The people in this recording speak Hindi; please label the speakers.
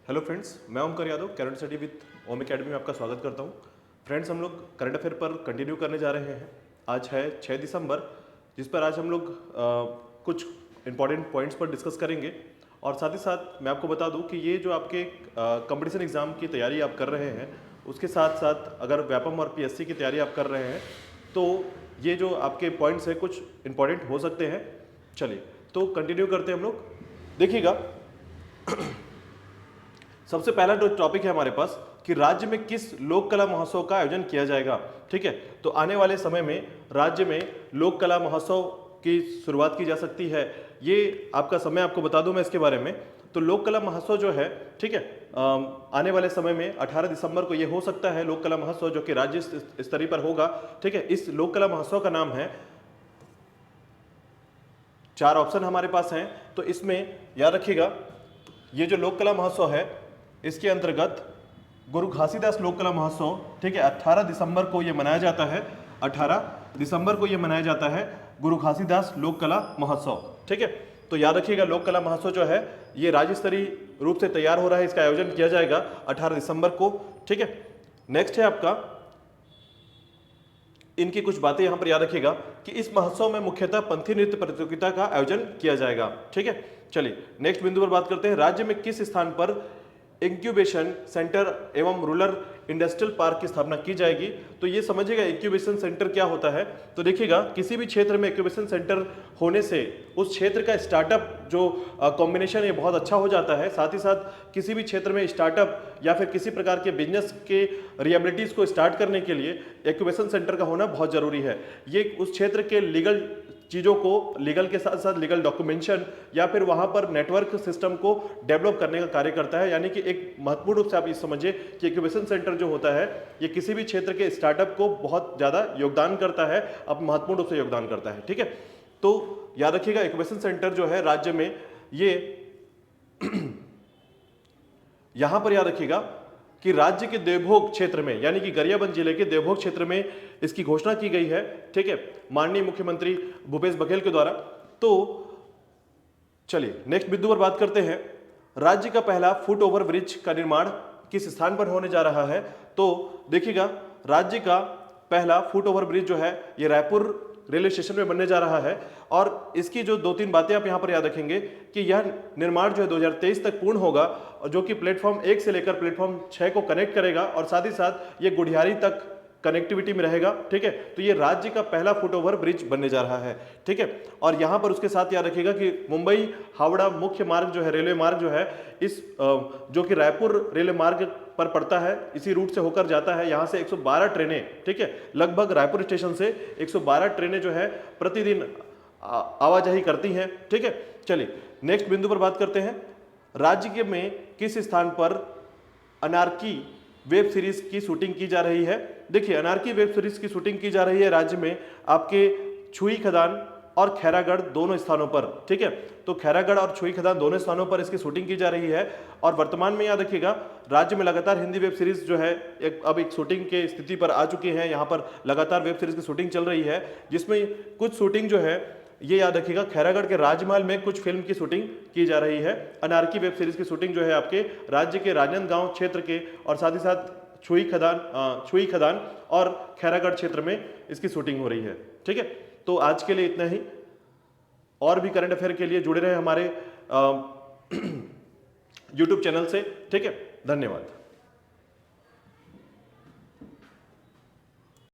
Speaker 1: हेलो फ्रेंड्स, मैं Omkar Yadav current study with Om academy में आपका स्वागत करता हूं। फ्रेंड्स, हम लोग करंट अफेयर पर कंटिन्यू करने जा रहे हैं। आज है 6 दिसंबर, जिस पर आज हम लोग कुछ इंपॉर्टेंट पॉइंट्स पर डिस्कस करेंगे। और साथ ही साथ मैं आपको बता दूं कि ये जो आपके कंपटीशन एग्जाम की तैयारी आप कर रहे हैं, उसके साथ साथ अगर व्यापम और पीएससी की तैयारी आप कर रहे हैं तो ये जो आपके पॉइंट्स हैं कुछ इंपॉर्टेंट हो सकते हैं। चलिए तो कंटिन्यू करते हैं हम लोग। देखिएगा, सबसे पहला जो टॉपिक है हमारे पास कि राज्य में किस लोक कला महोत्सव का आयोजन किया जाएगा। ठीक है, तो आने वाले समय में राज्य में लोक कला महोत्सव की शुरुआत की जा सकती है। ये आपका समय आपको बता दूं मैं इसके बारे में। तो लोक कला महोत्सव जो है, ठीक है, आने वाले समय में 18 दिसंबर को ये हो सकता है लोक कला महोत्सव, जो कि राज्य स्तरीय पर होगा। ठीक है, इस लोक कला महोत्सव का नाम है, 4 ऑप्शन हमारे पास हैं। तो इसमें याद रखिएगा, ये जो लोक कला महोत्सव है इसके अंतर्गत गुरु घासीदास लोक कला महोत्सव, ठीक है, 18 दिसंबर को ये मनाया जाता है। 18 दिसंबर को ये मनाया जाता है गुरु घासीदास लोक कला महोत्सव। ठीक है, तो याद रखिएगा लोक कला महोत्सव जो है ये राज्य स्तरीय रूप से तैयार हो रहा है। इसका आयोजन किया जाएगा 18 दिसंबर को। ठीक है, नेक्स्ट है आपका, इनकी कुछ बातें यहां पर याद रखिएगा कि इस महोत्सव में मुख्यतः पंथी नृत्य प्रतियोगिता का आयोजन किया जाएगा। ठीक है, चलिए नेक्स्ट बिंदु पर बात करते हैं। राज्य में किस स्थान पर इंक्यूबेशन सेंटर एवं रूरल इंडस्ट्रियल पार्क की स्थापना की जाएगी। तो ये समझिएगा इंक्यूबेशन सेंटर क्या होता है। तो देखिएगा, किसी भी क्षेत्र में इंक्यूबेशन सेंटर होने से उस क्षेत्र का स्टार्टअप जो कॉम्बिनेशन है बहुत अच्छा हो जाता है। साथ ही साथ किसी भी क्षेत्र में स्टार्टअप या फिर किसी प्रकार के बिजनेस के रियबिलिटीज को स्टार्ट करने के लिए इंक्यूबेशन सेंटर का होना बहुत जरूरी है। ये उस क्षेत्र के लीगल चीज़ों को, लीगल के साथ साथ लीगल डॉक्यूमेंटेशन या फिर वहां पर नेटवर्क सिस्टम को डेवलप करने का कार्य करता है। यानी कि एक महत्वपूर्ण रूप से आप ये समझिए कि इंक्यूबेशन सेंटर जो होता है ये किसी भी क्षेत्र के स्टार्टअप को बहुत ज़्यादा योगदान करता है, अब महत्वपूर्ण रूप से योगदान करता है। ठीक है, तो याद रखिएगा इंक्यूबेशन सेंटर जो है राज्य में ये यहां पर याद रखिएगा कि राज्य के देवभोग क्षेत्र में, यानी कि गरियाबंद जिले के देवभोग क्षेत्र में इसकी घोषणा की गई है। ठीक है, माननीय मुख्यमंत्री भूपेश बघेल के द्वारा। तो चलिए नेक्स्ट बिंदु पर बात करते हैं। राज्य का पहला फुट ओवर ब्रिज का निर्माण किस स्थान पर होने जा रहा है। तो देखिएगा, राज्य का पहला फुट ओवर ब्रिज जो है ये रायपुर रेलवे स्टेशन में बनने जा रहा है। और इसकी जो 2-3 बातें आप यहां पर याद रखेंगे कि यह निर्माण जो है 2023 तक पूर्ण होगा, जो कि प्लेटफॉर्म 1 से लेकर प्लेटफॉर्म 6 को कनेक्ट करेगा और साथ ही साथ ये गुढ़ियारी तक कनेक्टिविटी में रहेगा। ठीक है, तो ये राज्य का पहला फुट ओवर ब्रिज बनने जा रहा है। ठीक है, और यहां पर उसके साथ याद रखिएगा कि मुंबई हावड़ा मुख्य मार्ग जो है, रेलवे मार्ग जो है, इस जो कि रायपुर रेलवे मार्ग पर पड़ता है, इसी रूट से होकर जाता है। यहां से 112 ट्रेनें, ठीक है, लगभग रायपुर स्टेशन से 112 ट्रेनें जो है प्रतिदिन आवाजाही करती हैं। ठीक है, चलिए नेक्स्ट बिंदु पर बात करते हैं। राज्य में किस स्थान पर अनारकी वेब सीरीज की शूटिंग की जा रही है। देखिए, अनारकी वेब सीरीज की शूटिंग की जा रही है राज्य में आपके छुई खदान और खैरागढ़ दोनों स्थानों पर। ठीक है, तो खैरागढ़ और छुई खदान दोनों स्थानों पर इसकी शूटिंग की जा रही है। और वर्तमान में याद रखिएगा, राज्य में लगातार हिंदी वेब सीरीज जो है अब एक शूटिंग के स्थिति पर आ चुकी है। यहाँ पर लगातार वेब सीरीज की शूटिंग चल रही है, जिसमें कुछ शूटिंग जो है ये याद रखिएगा खैरागढ़ के राजमहल में कुछ फिल्म की शूटिंग की जा रही है। अनारकी वेब सीरीज की शूटिंग जो है आपके राज्य के राजनांदगांव क्षेत्र के और साथ ही साथ छुई खदान और खैरागढ़ क्षेत्र में इसकी शूटिंग हो रही है। ठीक है, तो आज के लिए इतना ही। और भी करंट अफेयर के लिए जुड़े रहे हमारे YouTube चैनल से। ठीक है, धन्यवाद।